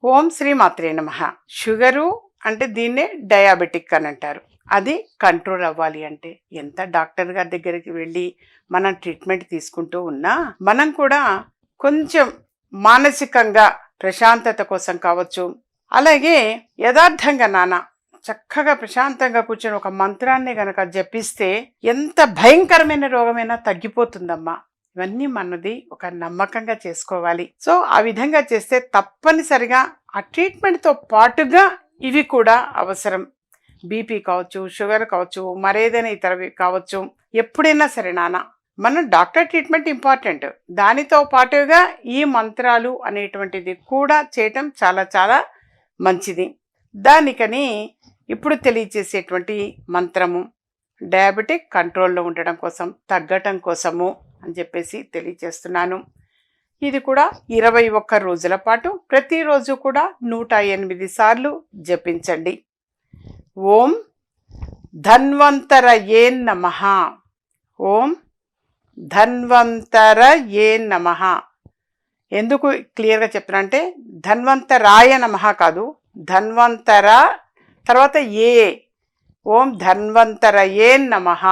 ఓం శ్రీ మాత్రే నమః. షుగరు అంటే దీన్నే డయాబెటిక్ అని అంటారు. అది కంట్రోల్ అవ్వాలి అంటే ఎంత డాక్టర్ గారి దగ్గరికి వెళ్ళి మనం ట్రీట్మెంట్ తీసుకుంటూ ఉన్నా మనం కూడా కొంచెం మానసికంగా ప్రశాంతత కోసం కావచ్చు, అలాగే యథార్థంగా చక్కగా ప్రశాంతంగా కూర్చొని ఒక మంత్రాన్ని గనక జపిస్తే ఎంత భయంకరమైన రోగమైనా తగ్గిపోతుందమ్మా. ఇవన్నీ మనది ఒక నమ్మకంగా చేసుకోవాలి. సో ఆ విధంగా చేస్తే తప్పనిసరిగా ఆ ట్రీట్మెంట్తో పాటుగా ఇవి కూడా అవసరం. బీపీ కావచ్చు, షుగర్ కావచ్చు, మరేదైనా ఇతరవి కావచ్చు. ఎప్పుడైనా సరే మనం డాక్టర్ ట్రీట్మెంట్ ఇంపార్టెంట్, దానితో పాటుగా ఈ మంత్రాలు అనేటువంటిది కూడా చేయటం చాలా చాలా మంచిది. దానికని ఇప్పుడు తెలియచేసేటువంటి మంత్రము డయాబెటిక్ కంట్రోల్లో ఉండడం కోసం, తగ్గటం కోసము అని చెప్పేసి తెలియచేస్తున్నాను. ఇది కూడా 21 రోజుల పాటు ప్రతిరోజు కూడా 108 సార్లు జపించండి. ఓం ధన్వంతరయే నమః. ఓం ధన్వంతరయే నమః. ఎందుకు క్లియర్గా చెప్తున్నా అంటే ధన్వంతరాయ నమః కాదు, ధన్వంతర తర్వాత ఏ. ఓం ధన్వంతరయే నమః.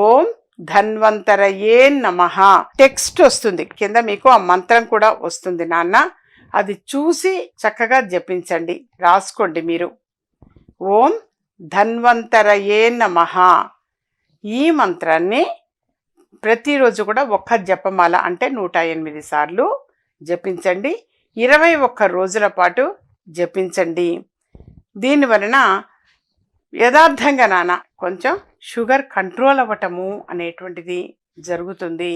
ఓం ధన్వంతరయే నమః. టెక్స్ట్ వస్తుంది కింద, మీకు ఆ మంత్రం కూడా వస్తుంది నాన్న. అది చూసి చక్కగా జపించండి, రాసుకోండి మీరు. ఓం ధన్వంతరయే నమః. ఈ మంత్రాన్ని ప్రతిరోజు కూడా ఒక్క జపమాల అంటే 108 సార్లు జపించండి. 21 రోజుల పాటు జపించండి. దీనివలన యథార్థంగా కొంచెం షుగర్ కంట్రోల్ అవ్వటము అనేటువంటిది జరుగుతుంది.